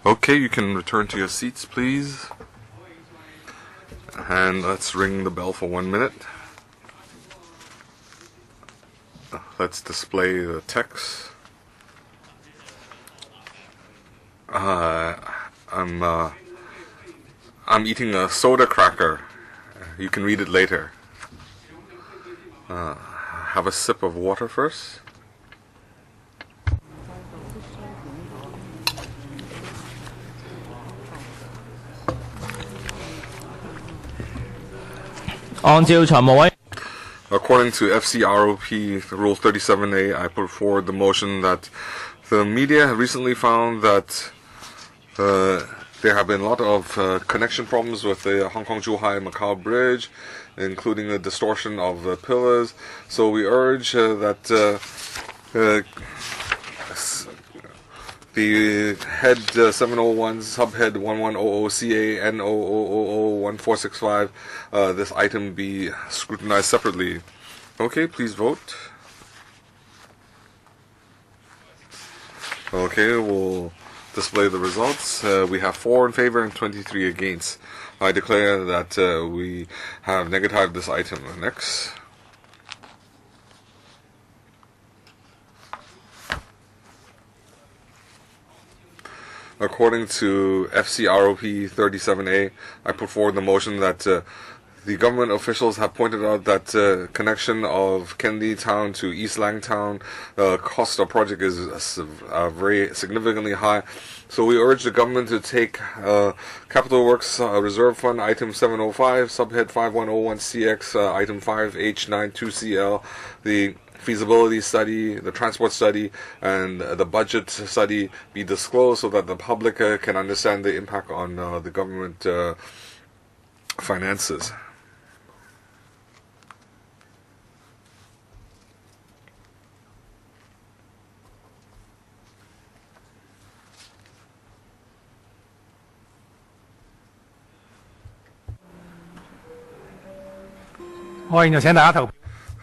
Okay, you can return to your seats, please. And let's ring the bell for 1 minute. Let's display the text. I'm eating a soda cracker. You can read it later. Have a sip of water first. According to FCROP Rule 37A, I put forward the motion that the media have recently found that there have been a lot of connection problems with the Hong Kong-Zhuhai-Macau bridge, including the distortion of the pillars. So we urge that the head 701, subhead 1100CA N00001465, this item be scrutinized separately. Okay, please vote. Okay, we'll display the results. We have 4 in favor and 23 against. I declare that we have negatived this item. Next. According to FCROP 37A, I put forward the motion that the government officials have pointed out that connection of Kennedy Town to East Langtown cost of project is very significantly high. So we urge the government to take Capital Works Reserve Fund item 705, subhead 5101CX, item 5H92CL, the feasibility study, the transport study, and the budget study be disclosed so that the public can understand the impact on the government finances.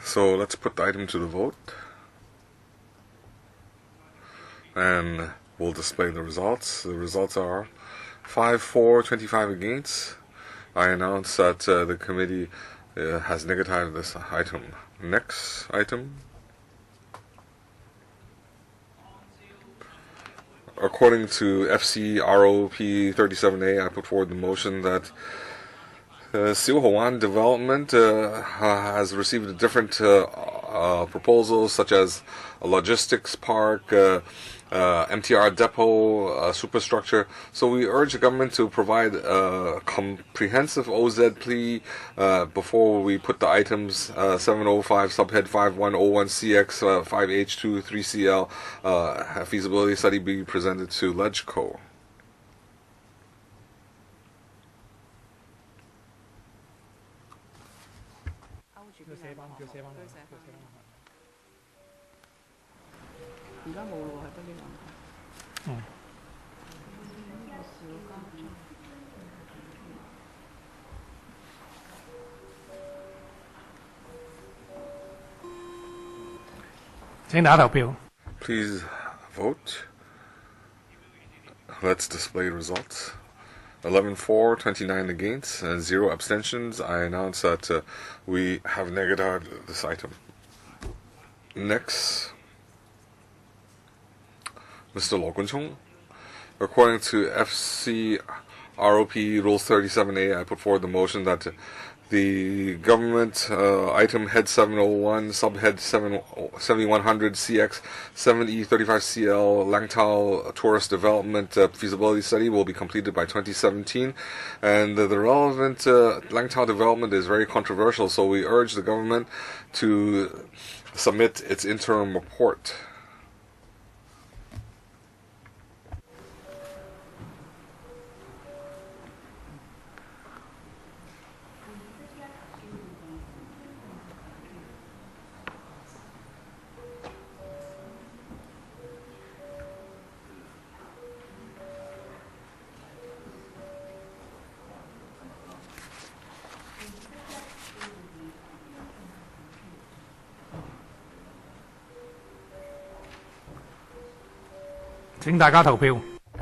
So let's put the item to the vote. And we'll display the results. The results are 5 for, 25 against. I announce that the committee has negatived this item. Next item. According to FCROP 37A, I put forward the motion that Siu Hawan development has received different proposals, such as a logistics park, MTR depot, superstructure. So we urge the government to provide a comprehensive OZ plea before we put the items 705 subhead 5101CX 5H23CL feasibility study be presented to LegCo. Please vote. Let's display results. 11 for, 29 against, and 0 abstentions. I announce that we have negatived this item. Next, Mr. Lo Kunchong. According to FCROP Rules 37A, I put forward the motion that the government item head 701, subhead 7100 CX 7035CL Langtao Tourist Development feasibility study will be completed by 2017. And the relevant Langtao development is very controversial, so we urge the government to submit its interim report.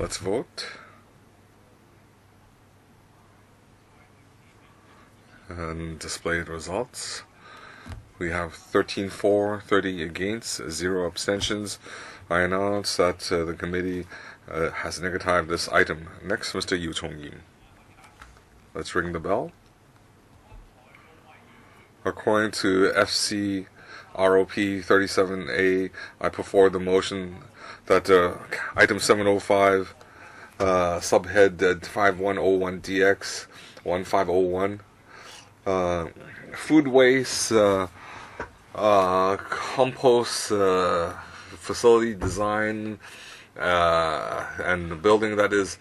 Let's vote. And display the results. We have 13 for, 30 against, 0 abstentions. I announce that the committee has negatived this item. Next, Mr. Yu Chong-yim. Let's ring the bell. According to FC ROP 37A, I put forward the motion that item 705, subhead 5101DX 1501, food waste, compost facility design, and building that is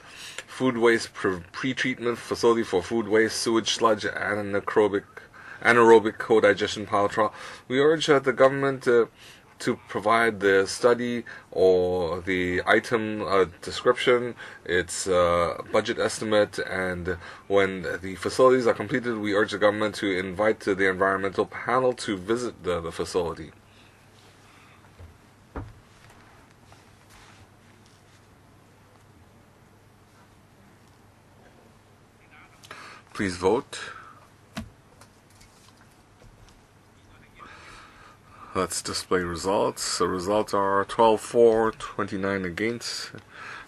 food waste pre-treatment facility for food waste, sewage sludge, anaerobic co-digestion pilot trial. We urge the government to provide the study or the item description, its budget estimate, and when the facilities are completed, we urge the government to invite the environmental panel to visit the facility. Please vote. Let's display results. The results are 12 for, 29 against,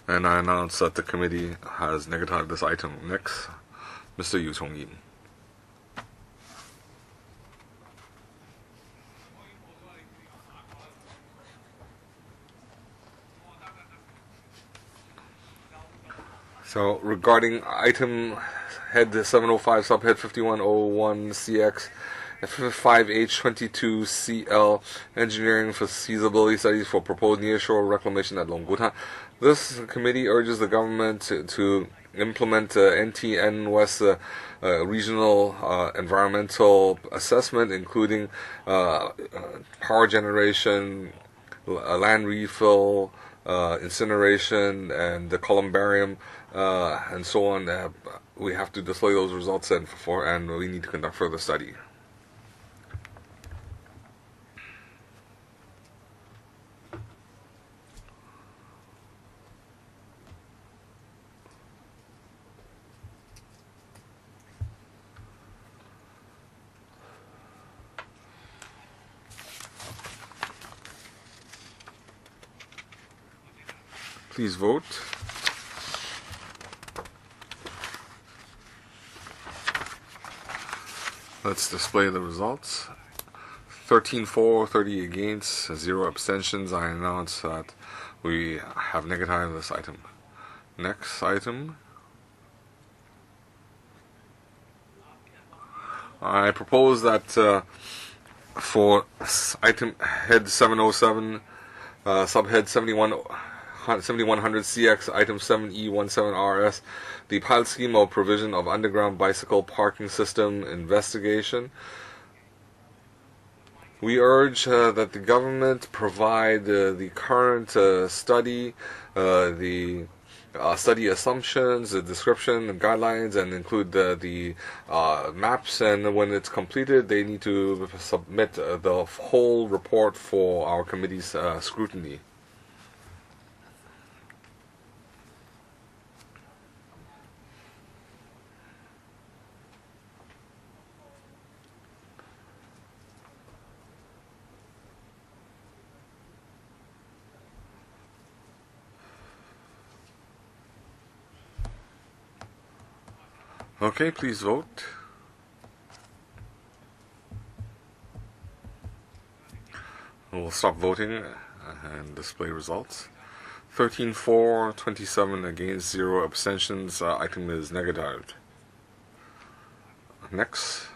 and I announce that the committee has negatived this item. Next, Mr. Yu Chong-yim. So, regarding item head 705, subhead 5101 CX, F5H22CL, engineering for feasibility studies for proposed nearshore reclamation at Longgutan. This committee urges the government to implement NTN West regional environmental assessment, including power generation, land refill, incineration, and the columbarium, and so on. We have to display those results and we need to conduct further study. Please vote. Let's display the results. 13 for, 30 against, 0 abstentions. I announce that we have negatived this item. Next item. I propose that for item head 707, subhead 7100 CX, item 7E17RS, the pilot scheme of provision of underground bicycle parking system investigation. We urge that the government provide the current study, the study assumptions, the description, the guidelines, and include the maps. And when it's completed, they need to submit the whole report for our committee's scrutiny. Okay, please vote. We'll stop voting and display results. 13 for, 27 against, 0 abstentions. Item is negatived. Next.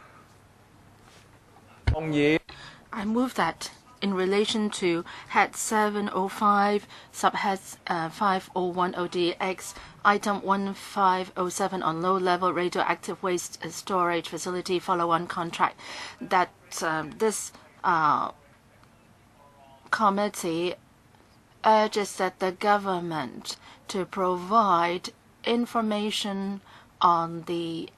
I move that in relation to head 705, subheads 5010DX, item 1507 on low-level radioactive waste storage facility follow-on contract, that this committee urges that the government to provide information on the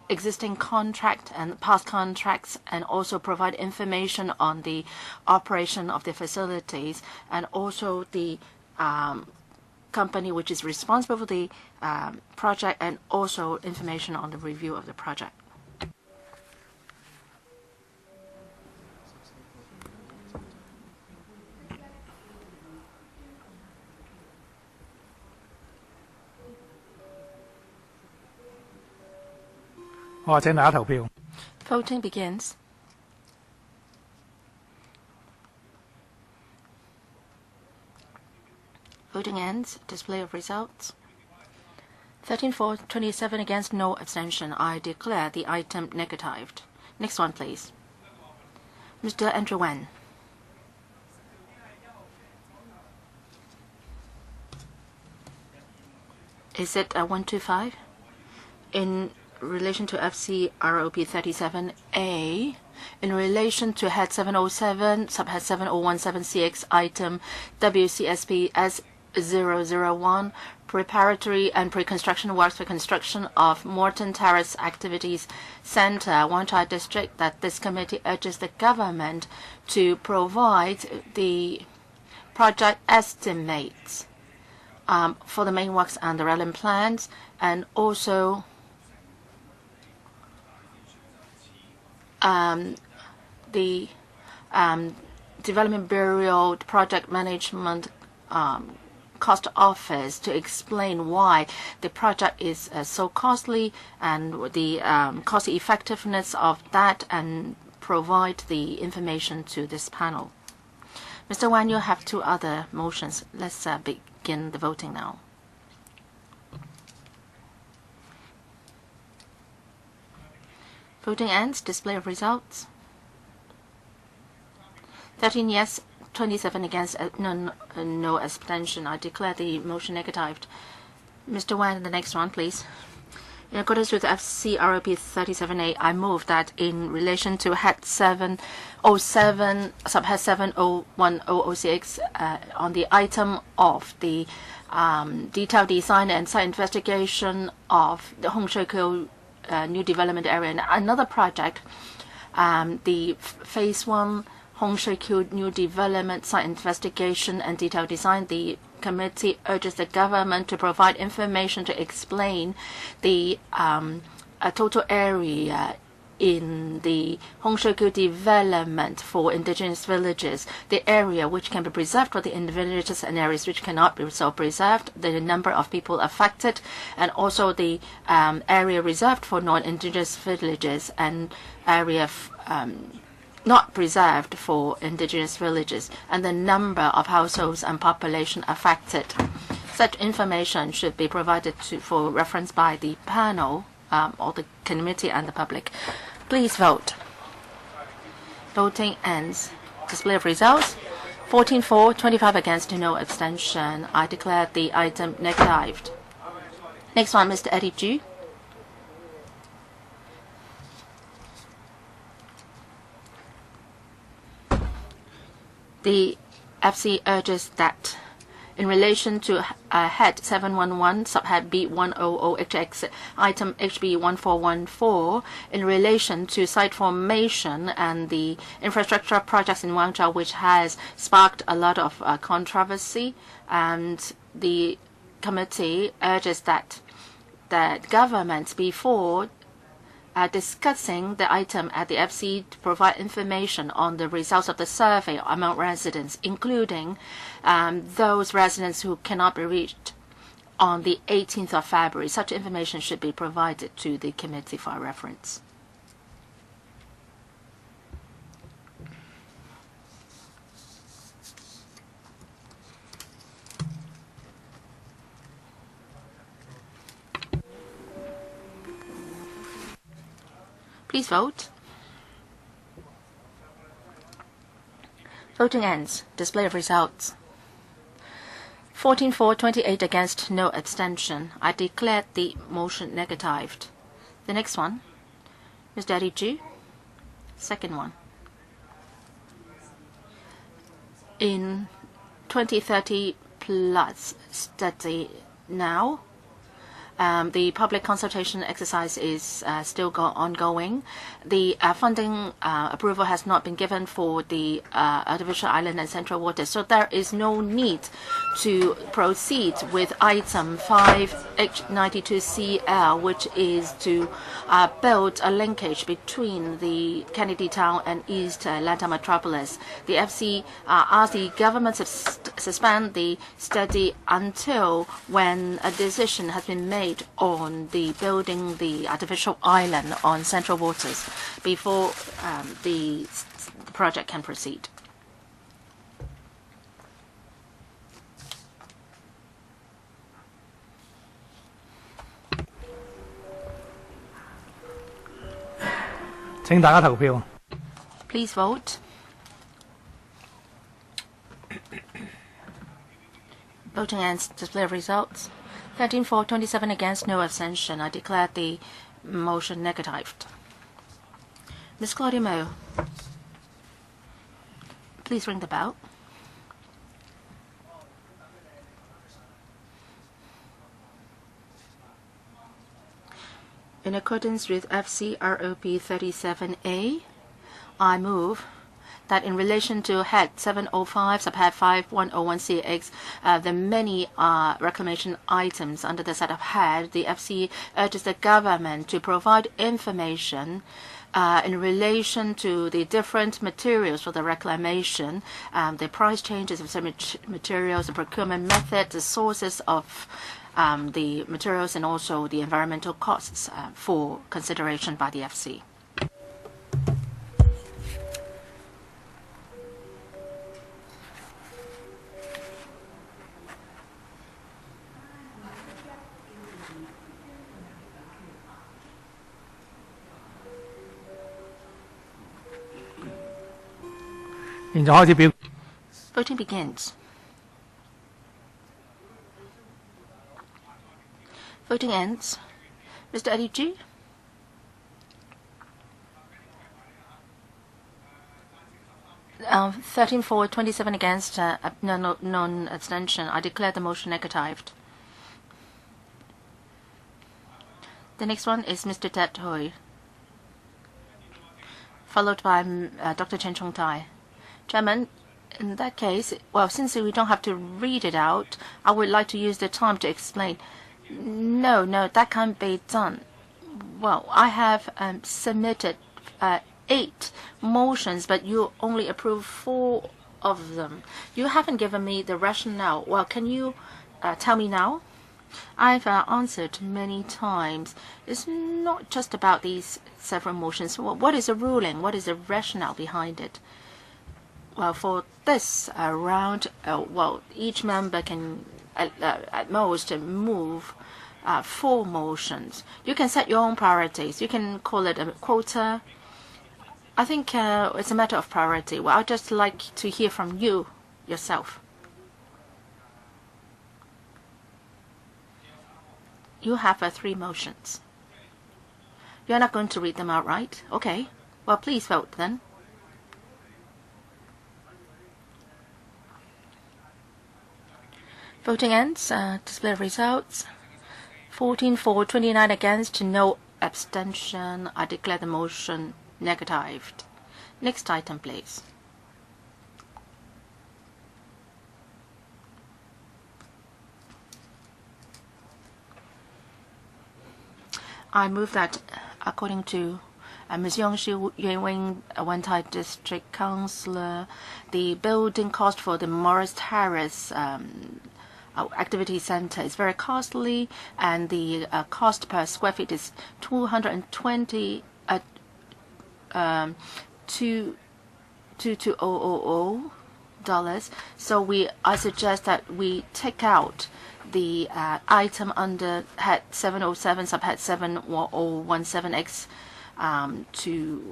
existing contract and past contracts, and also provide information on the operation of the facilities, and also the company which is responsible for the project, and also information on the review of the project. Voting begins. Voting ends. Display of results. 13 for, 27 against, no abstention. I declare the item negatived. Next one, please. Mr. Andrew Wan. Is it 125? In relation to FCROP 37A, in relation to head 707, subhead 7017CX, item WCSP S001, preparatory and pre-construction works for construction of Morton Terrace Activities Center, Wan Chai District, that this committee urges the government to provide the project estimates for the main works and the relevant plans, and also the Development Bureau Project Management Cost Office to explain why the project is so costly and the cost effectiveness of that, and provide the information to this panel. Mr. Wan, you have two other motions. Let's begin the voting now. Voting ends. Display of results. 13 yes, 27 against, no abstention. I declare the motion negatived. Mr. Wan, the next one, please. In accordance with FCROP 37A, I move that in relation to head 707, subhead 701006, on the item of the detailed design and site investigation of the Hong Shui Kiu new development area and another project, the phase 1 Hong Shui Kiu new development site investigation and detailed design, the committee urges the government to provide information to explain the total area in the Hong Shui Kiu development for indigenous villages, the area which can be preserved for the villages and areas which cannot be so preserved, the number of people affected, and also the area reserved for non-indigenous villages and area not preserved for indigenous villages, and the number of households and population affected. Such information should be provided for reference by the panel or the committee and the public. Please vote. Voting ends. Display of results. 14 for, 25 against, no abstention. I declare the item negatived. Next one, Mr. Eddie Ju. The FC urges that in relation to head 711, subhead B100HX, item HB1414, in relation to site formation and the infrastructure projects in Guangzhou, which has sparked a lot of controversy, and the committee urges that the government, before discussing the item at the FC, to provide information on the results of the survey among residents, including those residents who cannot be reached on the 18th of February. Such information should be provided to the committee for reference. Please vote. Voting ends. Display of results. 14 for, 28 against, no abstention. I declare the motion negatived. The next one, Ms. Daddy Ju. Second one. In 2030 plus study now, The public consultation exercise is still ongoing. The funding approval has not been given for the artificial island and central waters, so there is no need to proceed with item 5H92CL, which is to build a linkage between the Kennedy Town and East Atlanta metropolis. The FC asked the government to suspend the study until when a decision has been made on the building the artificial island on central waters before the project can proceed. Please vote. Voting ends. Display of results. 13 for, 27 against, no abstention. I declare the motion negatived. Ms. Claudia Mo, please ring the bell. In accordance with FCROP 37A, I move that in relation to Head 705, Subhead 5101CX, the many reclamation items under the set of head, the FC urges the government to provide information in relation to the different materials for the reclamation, the price changes of some materials, the procurement method, the sources of the materials, and also the environmental costs for consideration by the FC. Voting begins. Voting ends. Mr. Eddie G. Um, 13 for, 27 against, non-abstention. I declare the motion negatived. The next one is Mr. Ted Hui, followed by Dr. Chen Chong Tai. Chairman, in that case, well, since we don't have to read it out, I would like to use the time to explain. No, that can't be done. Well, I have submitted 8 motions, but you only approved 4 of them. You haven't given me the rationale. Well, can you tell me now? I've answered many times. It's not just about these several motions. What is the ruling? What is the rationale behind it? Well, for this round, well, each member can at most move 4 motions. You can set your own priorities. You can call it a quota. I think it's a matter of priority. Well, I'd just like to hear from you yourself. You have 3 motions. You're not going to read them out, right? Okay. Well, please vote then. Voting ends. Display results. 14 for, 29 against, no abstention. I declare the motion negatived. Next item, please. I move that, according to Ms. Yongxi Yuewing, Wantai District Councillor, the building cost for the Morris Terrace activity center is very costly, and the cost per square feet is $220,000. So I suggest that we take out the item under head 707 subhead 7017X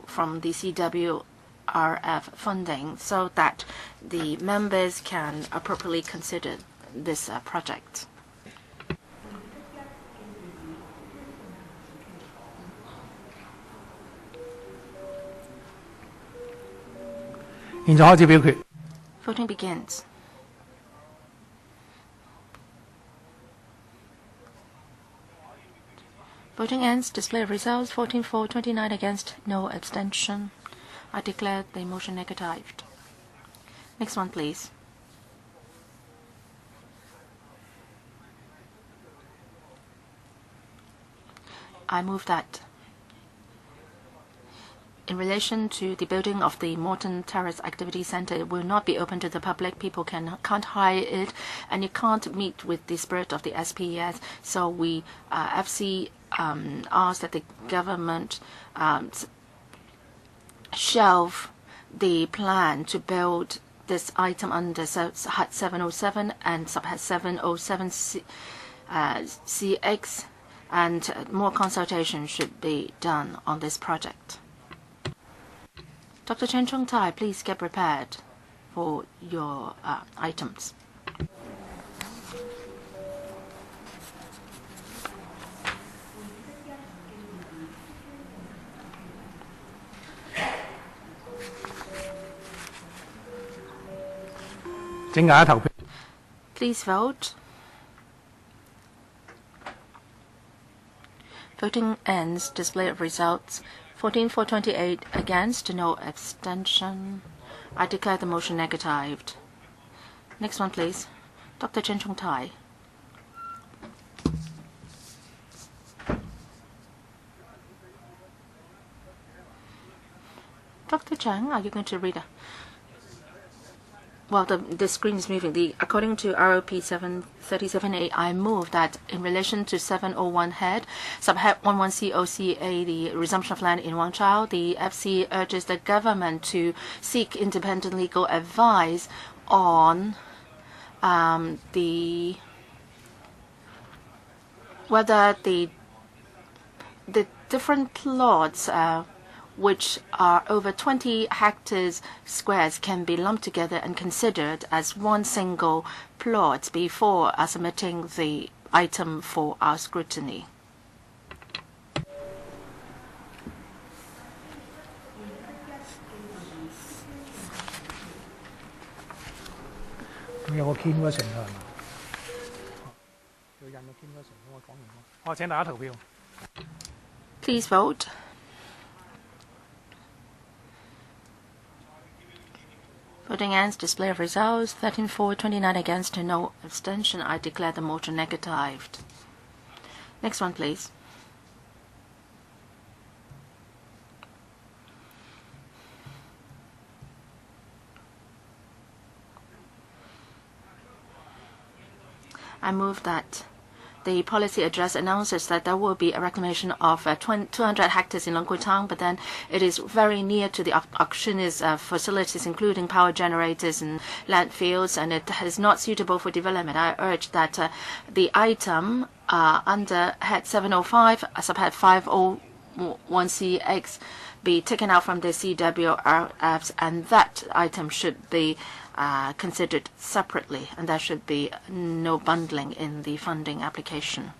from the CWRF funding, so that the members can appropriately consider this project. Voting begins. Voting ends. Display of results. 14 for, 29 against, no abstention. I declare the motion negatived. Next one, please. I move that in relation to the building of the Morton Terrace Activity Center, it will not be open to the public. People can't hire it, and it can't meet with the spirit of the SPS. So we, FC, ask that the government shelve the plan to build this item under HUT 707 and subHUT 707 CX, and more consultation should be done on this project. Dr. Chen Chung-tai, please get prepared for your items. Please vote. Voting ends. Display of results. 14 for, 28 against, no abstention. I declare the motion negatived. Next one, please. Dr. Chen Chung-tai. Dr. Chang, are you going to read? Well, the screen is moving. According to ROP 737A, I move that in relation to 701 head, subhead 11COCA, the resumption of land in Wangchao, the FC urges the government to seek independent legal advice on whether the different plots which are over 20 hectares squares can be lumped together and considered as one single plot before submitting the item for our scrutiny. Please vote. Voting ends. Display of results. 13 for, 29 against, no abstention. I declare the motion negatived. Next one, please. I move that the policy address announces that there will be a reclamation of 200 hectares in Longkou Town, but then it is very near to the auctioneer's facilities, including power generators and landfills, and it is not suitable for development. I urge that the item under head 705, subhead 501CX, be taken out from the CWRFs, and that item should be considered separately, and there should be no bundling in the funding application.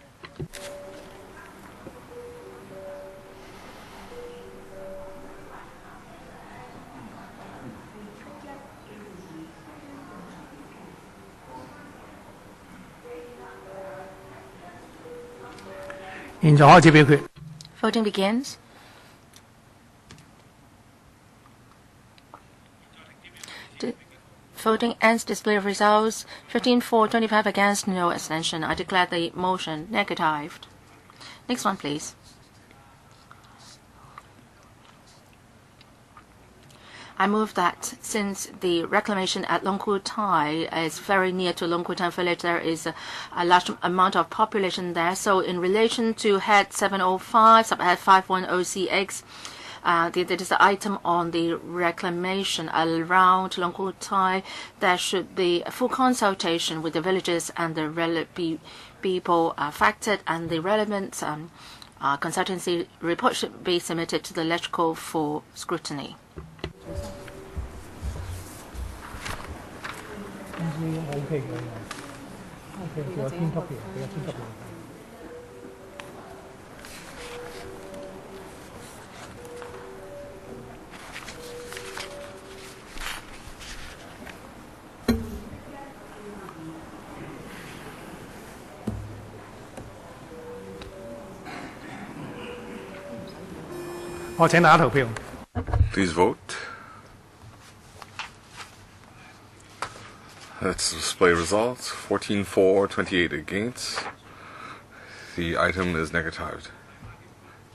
Voting begins. Voting ends. Display of results. 15 for, 25 against, no abstention. I declare the motion negatived. Next one, please. I move that since the reclamation at Longkou Tai is very near to Longkou Town village, there is a large amount of population there. So in relation to head 705, subhead 510CX, there is an item on the reclamation around Longkou Tai. There should be a full consultation with the villagers and the relevant people affected, and the relevant consultancy report should be submitted to the LegCo for scrutiny. 我請大家投票。 Please vote. Let's display results. 14 for, 28 against. The item is negatived.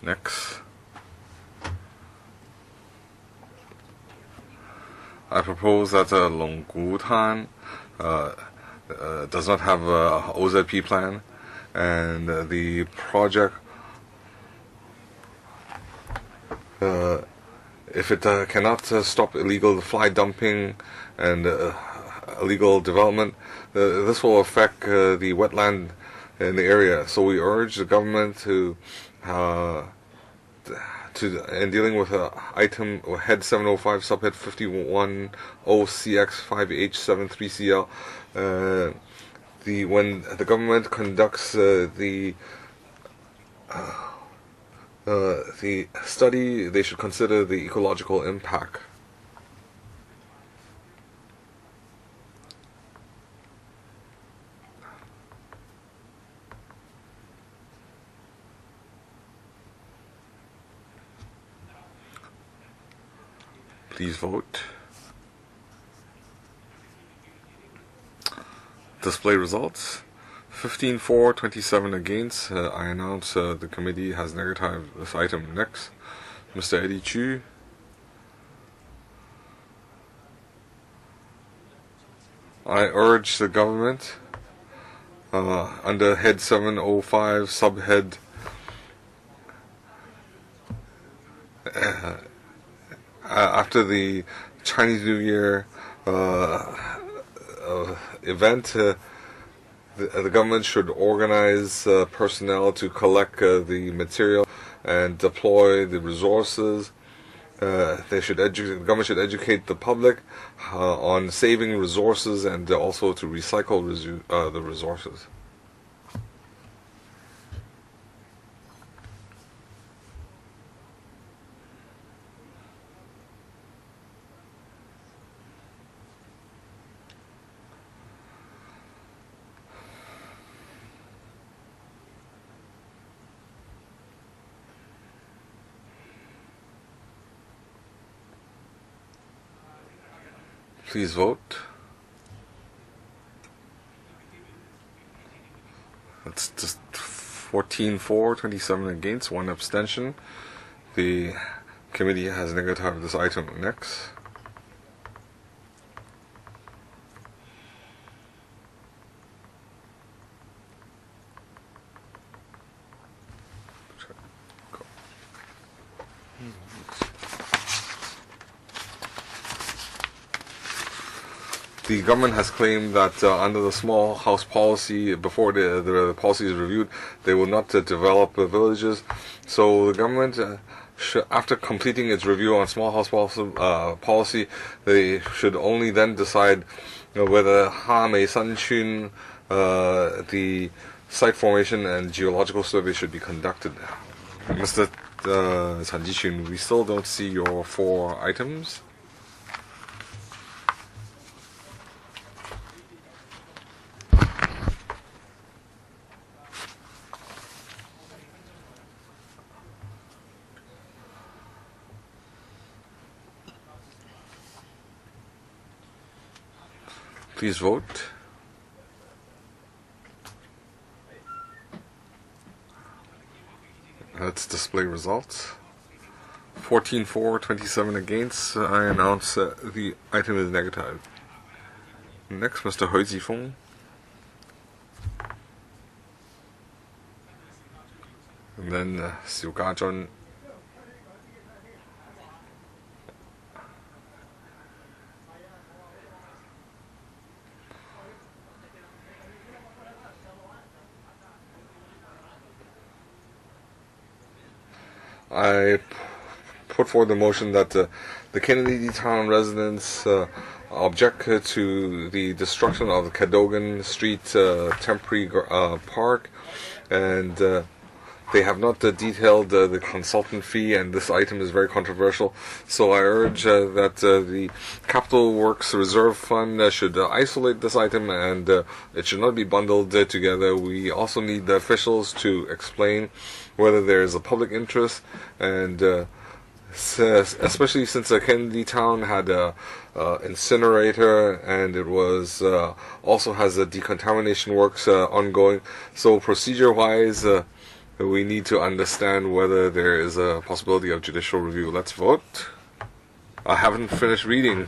Next. I propose that Longgutan does not have a OZP plan, and the project, if it cannot stop illegal fly dumping and illegal development, this will affect the wetland in the area. So we urge the government to in dealing with item head 705 subhead 510 CX5H73CL, when the government conducts the study, they should consider the ecological impact. Please vote. Display results. 15 for, 27 against. I announce the committee has negatived this item. Next, Mr. Eddie Chu. I urge the government under head 705 subhead after the Chinese New Year event, the government should organize personnel to collect the material and deploy the resources. The government should educate the public on saving resources and also to recycle the resources. Please vote. That's just 14 for, 27 against, 1 abstention. The committee has negatived this item. Next. The government has claimed that under the small house policy, before the policy is reviewed, they will not develop villages. So the government, after completing its review on small house policy, they should only then decide whether Ha-Mei Sanchun, the site formation and geological survey should be conducted. Mr. Chan Ji-chun, we still don't see your 4 items. Please vote. Let's display results. 14 for, 27 against. I announce the item is negative. Next, Mr. Hui Zifeng. And then Xiu Gazhun. I put forward the motion that the Kennedy Town residents object to the destruction of the Cadogan Street temporary park, and they have not detailed the consultant fee, and this item is very controversial. So I urge that the Capital Works Reserve Fund should isolate this item, and it should not be bundled together. We also need the officials to explain whether there is a public interest, and especially since Kennedy Town had a incinerator, and it was also has a decontamination works ongoing. So procedure-wise, we need to understand whether there is a possibility of judicial review. Let's vote. I haven't finished reading.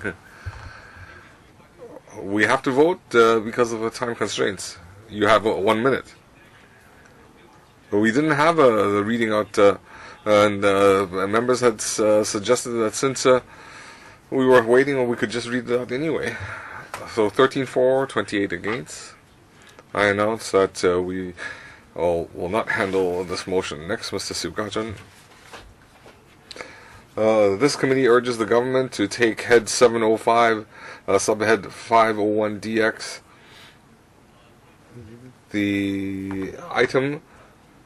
We have to vote because of the time constraints. You have 1 minute. But we didn't have the reading out, and members had suggested that since we were waiting, we could just read it out anyway. So 13 for, 28 against. I announce that we will not handle this motion. Next, Mr. Sugajan. This committee urges the government to take Head 705, Subhead 501DX. The item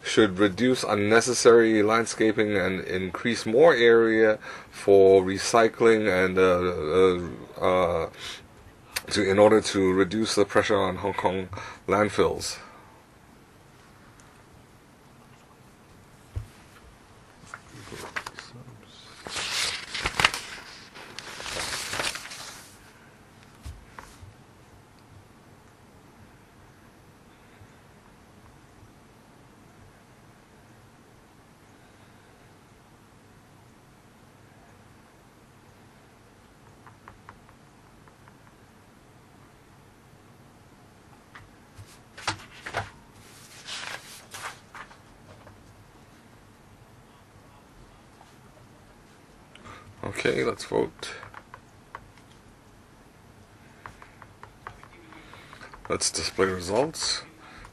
should reduce unnecessary landscaping and increase more area for recycling and in order to reduce the pressure on Hong Kong landfills. Okay, let's vote. Let's display results.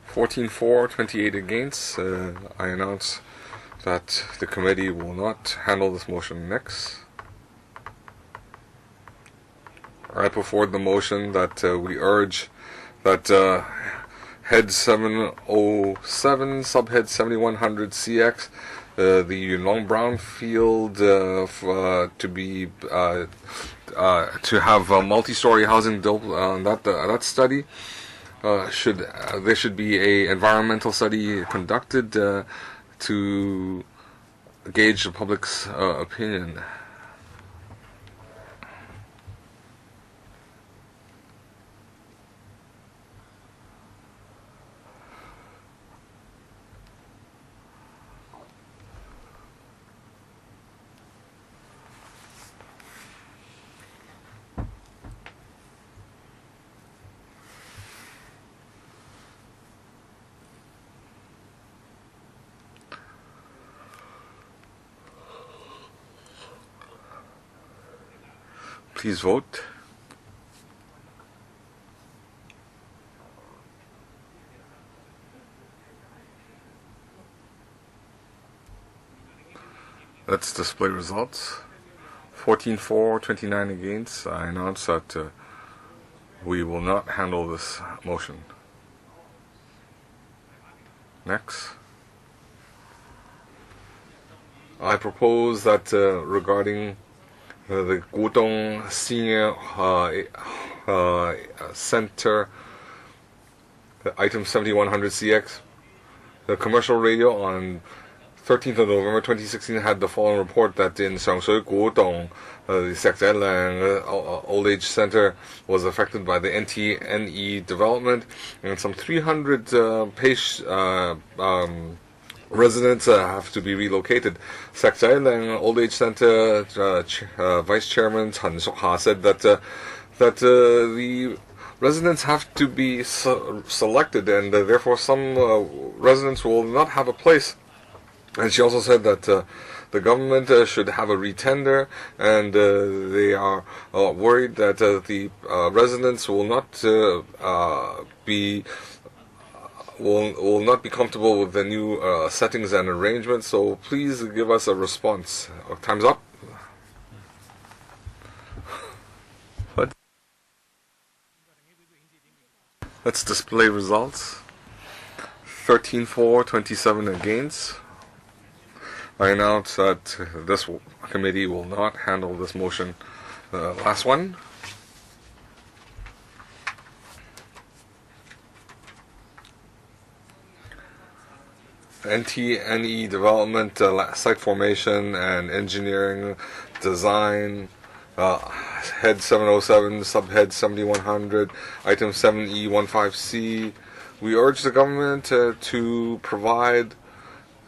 14 for, 28 against. I announce that the committee will not handle this motion. Next. I put forward the motion that we urge that Head 707, Subhead 7100 CX, the Yunlong Brownfield to have multi-story housing built on that study. There should be a environmental study conducted to gauge the public's opinion. Please vote. Let's display results. 14 for, 29 against. I announce that we will not handle this motion. Next. I propose that regarding the Gudong Senior Center, item 7100 CX, the commercial radio on 13th of November 2016 had the following report that in Shangshui Gudong, the Sekzailang Old Age Center was affected by the NTNE development, and some 300 residents have to be relocated. Sekzailang Old Age Center Vice Chairman Chen Sokha said that the residents have to be selected, and therefore some residents will not have a place. And she also said that the government should have a retender, and they are worried that the residents will not be comfortable with the new settings and arrangements. So please give us a response. Time's up. Let's display results. 13 for, 27 against. I announce that this committee will not handle this motion. Last one. NTNE development, site formation and engineering design, head 707, subhead 7100, item 7E15C. We urge the government to provide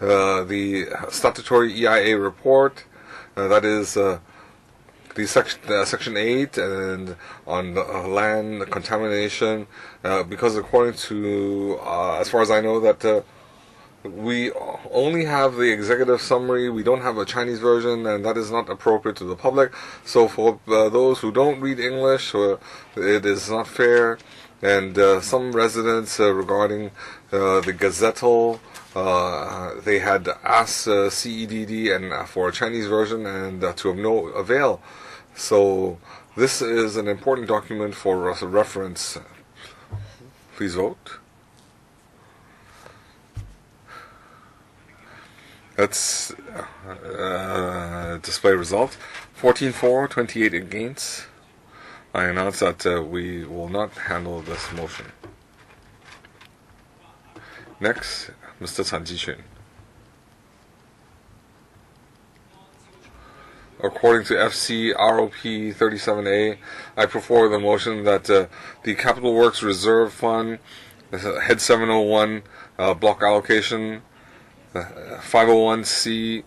the statutory EIA report, that is the section 8 and on land contamination, because according to as far as I know that we only have the executive summary. We don't have a Chinese version, and that is not appropriate to the public. So for those who don't read English, it is not fair. And some residents regarding the Gazettal, they had asked CEDD and for a Chinese version, and to have no avail. So this is an important document for reference. Please vote. Let's display result. 14 for, 28 against. I announce that we will not handle this motion. Next, Mr. Chan Ji-xun. According to FC ROP 37A, I put forward the motion that the Capital Works Reserve Fund, Head 701, block allocation, 501C,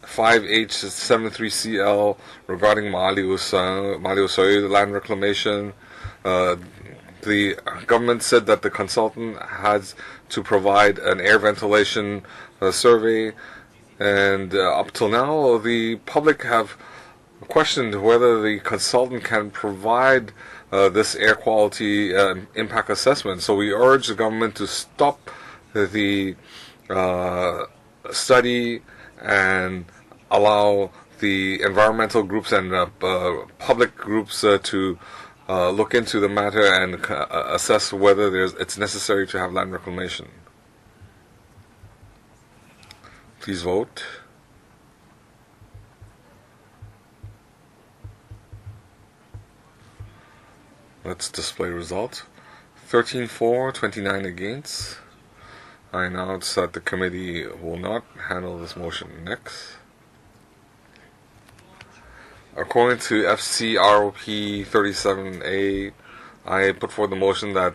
5H73CL regarding Ma Liu Sui land reclamation. The government said that the consultant has to provide an air ventilation survey, and up till now the public have questioned whether the consultant can provide this air quality impact assessment. So we urge the government to stop the study and allow the environmental groups and public groups to look into the matter and assess whether it's necessary to have land reclamation. Please vote. Let's display results. 13 for, 29 against. I announce that the committee will not handle this motion. Next. According to FCROP 37A, I put forward the motion that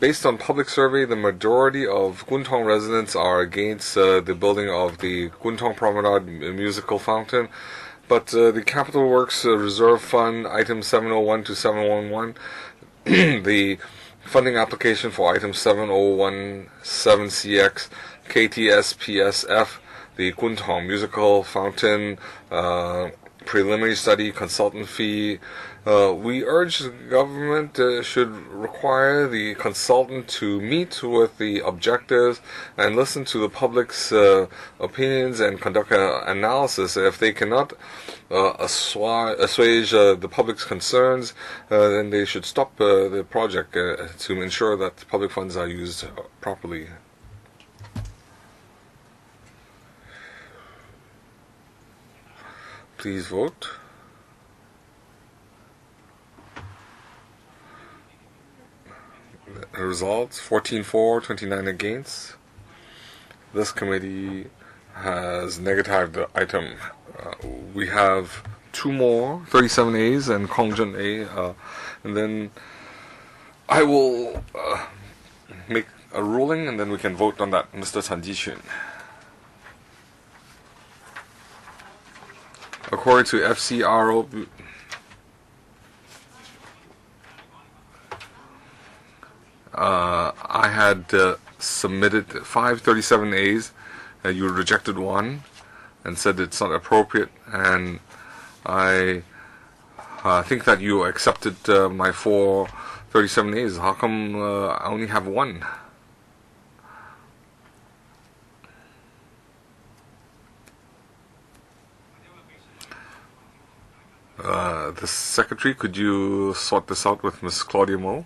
based on public survey, the majority of Guntong residents are against the building of the Guntong Promenade musical fountain, but the Capital Works Reserve Fund, item 701 to 711, the funding application for item 7017CX, KTSPSF, the Guntong Musical Fountain, preliminary study, consultant fee. We urge the government should require the consultant to meet with the objectives and listen to the public's opinions and conduct an analysis. If they cannot assuage the public's concerns, then they should stop the project to ensure that the public funds are used properly. Please vote. The results: 14 for, 29 against. This committee has negatived the item. We have two more, 37As and Kongjun A, and then I will make a ruling, and then we can vote on that. Mr. Chan Ji-xun. According to FCRO, I had submitted 5 37As. You rejected one and said it's not appropriate, and I think that you accepted my 4 37As. How come I only have one? The secretary, could you sort this out with Miss Claudia Mo?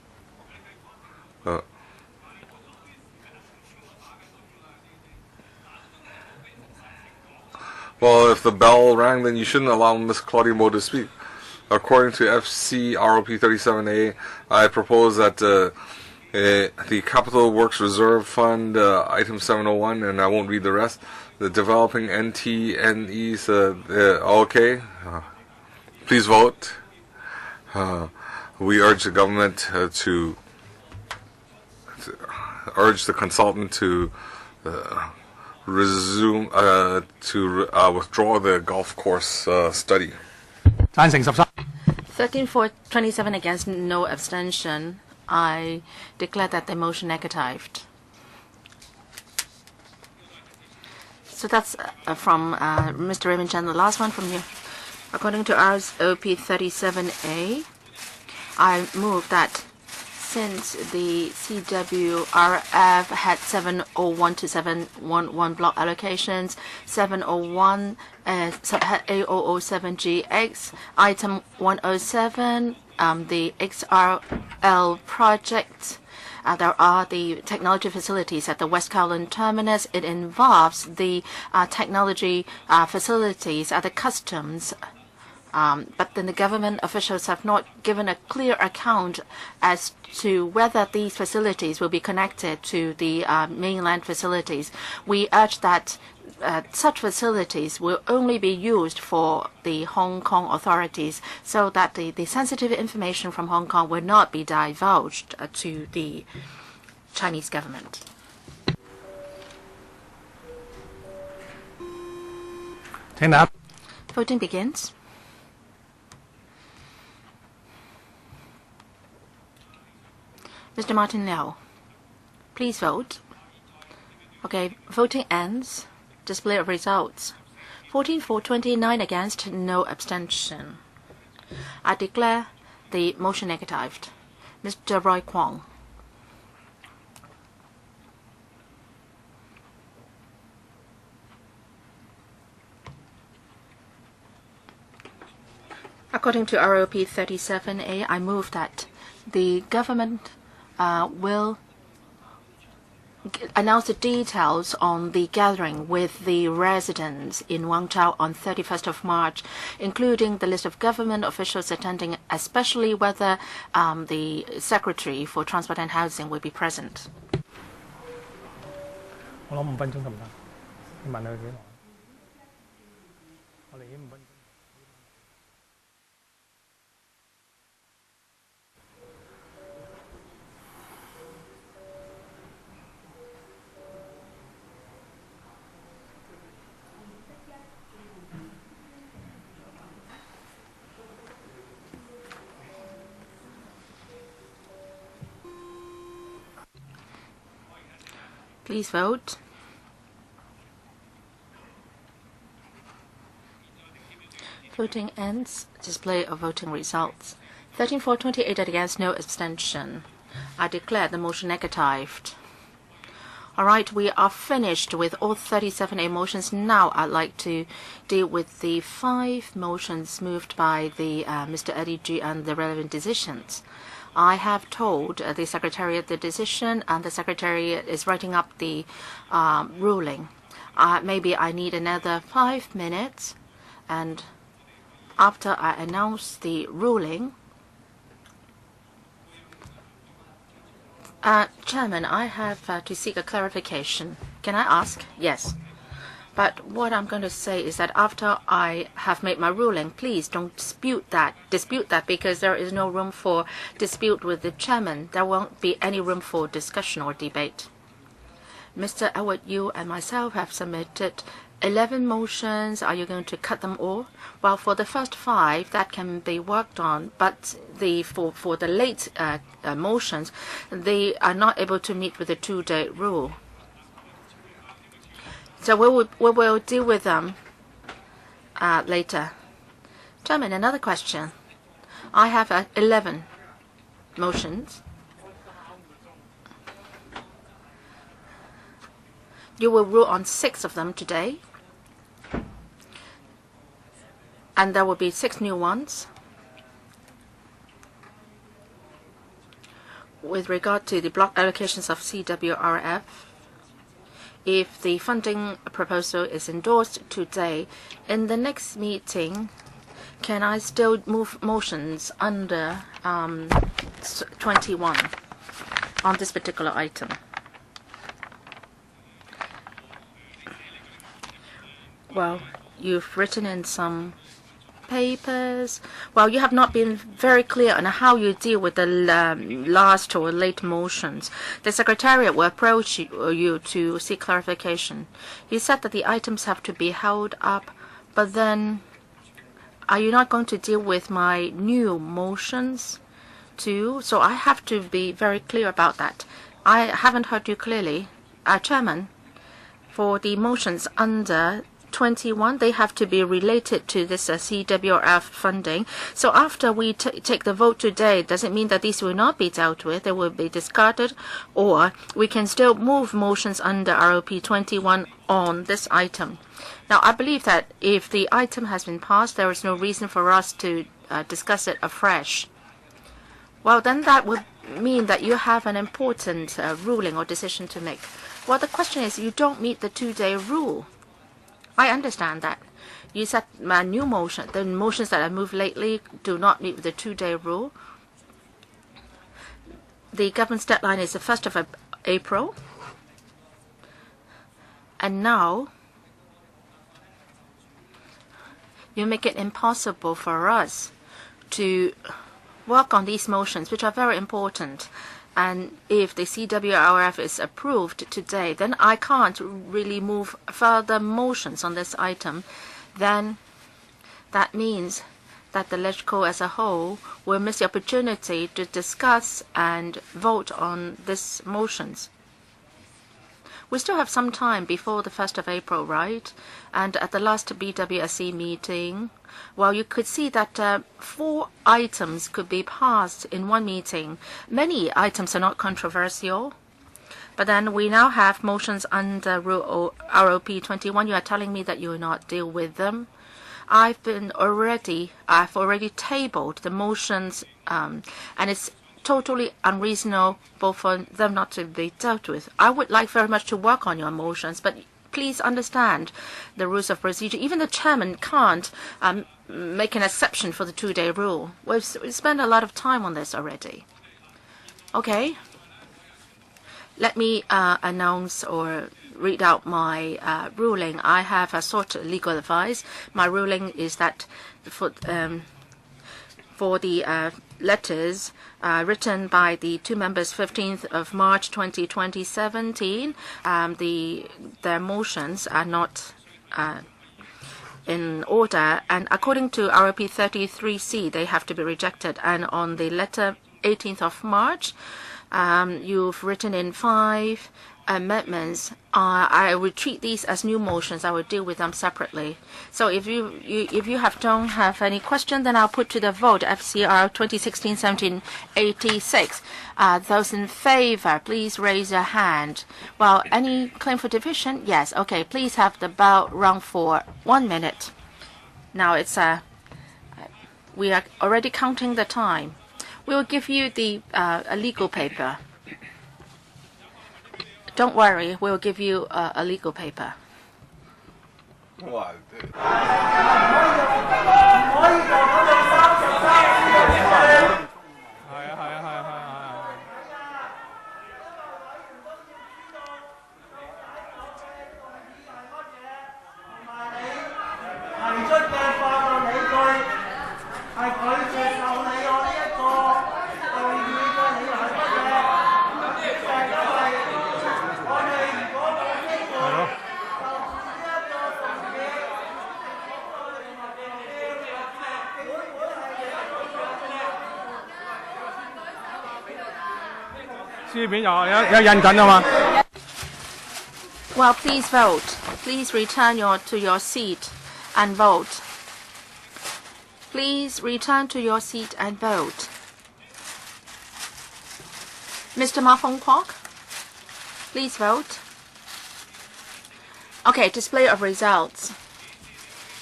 Well, if the bell rang, then you shouldn't allow Miss Claudia Mo to speak. According to FC ROP 37A, I propose that The Capital Works Reserve Fund, item 701, and I won't read the rest. The developing NTNEs, okay. Please vote. We urge the government to urge the consultant to resume withdraw the golf course study. 贊成13 13 for, 27 against, no abstention. I declare that the motion negatived. So that's from Mr. Raymond Chan. The last one from you. According to RSOP 37A, I move that since the CWRF had 701 to 711 block allocations, 701 subhead A007GX, item 107, the XRL project. There are the technology facilities at the West Kowloon terminus. It involves the technology facilities at the customs. But then the government officials have not given a clear account as to whether these facilities will be connected to the mainland facilities. We urge that such facilities will only be used for the Hong Kong authorities so that the sensitive information from Hong Kong will not be divulged to the Chinese government. Voting begins. Mr. Martin Liao, please vote. Okay, voting ends. Display of results. 14 for, 29 against, no abstention. I declare the motion negatived. Mr. Roy Kwong. According to ROP 37A, I move that the government will announce the details on the gathering with the residents in Wangchao on 31st of March, including the list of government officials attending, especially whether the Secretary for Transport and Housing will be present. 我諗5分鐘得唔得？你問佢幾耐？我哋已經5分鐘。Please vote. Voting ends. Display of voting results. 13 for, 28 against, no abstention. I declare the motion negatived. All right, we are finished with all 37A motions. Now I'd like to deal with the 5 motions moved by the Mr. Eddie G and the relevant decisions. I have told the Secretariat the decision, and the Secretariat is writing up the ruling. Maybe I need another 5 minutes, and after I announce the ruling, Chairman, I have to seek a clarification. Can I ask? Yes. But what I'm going to say is that after I have made my ruling, please don't dispute that, because there is no room for dispute with the chairman. There won't be any room for discussion or debate. Mr. Edward, you and myself have submitted 11 motions. Are you going to cut them all? Well, for the first 5, that can be worked on, but for the late motions, they are not able to meet with the 2-day rule. So we will deal with them later. Chairman, another question. I have 11 motions. You will rule on 6 of them today. And there will be 6 new ones. With regard to the block allocations of CWRF, if the funding proposal is endorsed today, in the next meeting, can I still move motions under 21? on this particular item. Well, you've written in some papers. Well, you have not been very clear on how you deal with the last or late motions. The Secretariat will approach you to seek clarification. You said that the items have to be held up, but then are you not going to deal with my new motions too? So I have to be very clear about that. I haven't heard you clearly. Chairman, for the motions under 21, they have to be related to this CWRF funding. So after we take the vote today, does it mean that these will not be dealt with? They will be discarded, or we can still move motions under ROP 21 on this item? Now, I believe that if the item has been passed, there is no reason for us to discuss it afresh. Well, then that would mean that you have an important ruling or decision to make. Well, the question is, you don't meet the 2-day rule. I understand that. You said my new motion, the motions that I moved lately do not meet the 2-day rule. The government's deadline is the 1st of April. And now you make it impossible for us to work on these motions, which are very important. And if the CWRF is approved today, then I can't really move further motions on this item. Then that means that the LegCo as a whole will miss the opportunity to discuss and vote on these motions. We still have some time before the 1st of April, right? And at the last BWSC meeting, well, you could see that 4 items could be passed in one meeting. Many items are not controversial. But then we now have motions under ROP 21. You are telling me that you will not deal with them. I've already tabled the motions, and it's totally unreasonable for them not to be dealt with. I would like very much to work on your motions, but please understand the rules of procedure. Even the chairman can't make an exception for the 2-day rule. We've spent a lot of time on this already. Okay. Let me announce or read out my ruling. I have sought legal advice. My ruling is that for the letters written by the 2 members 15th of March 2017, their motions are not in order, and according to ROP 33C, they have to be rejected. And on the letter 18th of March, you've written in 5 amendments. I will treat these as new motions. I will deal with them separately. So if you don't have any question, then I'll put to the vote FCR 2016-1786. Those in favor, please raise your hand. Well, any claim for division? Yes. Okay. Please have the bell rung for 1 minute. Now it's we are already counting the time. We will give you the a legal paper. Don't worry, we'll give you a legal paper. Well, please vote. Please return to your seat and vote. Please return to your seat and vote. Mr. Ma Hong Kwok, please vote. Okay, display of results.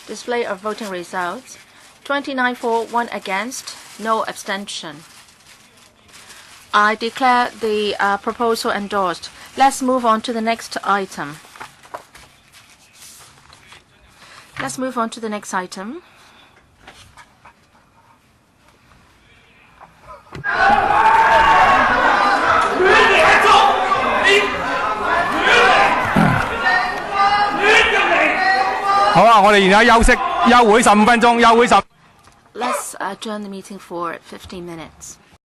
Display of voting results. 29 for, 1 against, no abstention. I declare the proposal endorsed. Let's move on to the next item. Let's move on to the next item. 好啊，我哋而家休息，休會15分鐘，休會10。Let's adjourn the meeting for 15 minutes.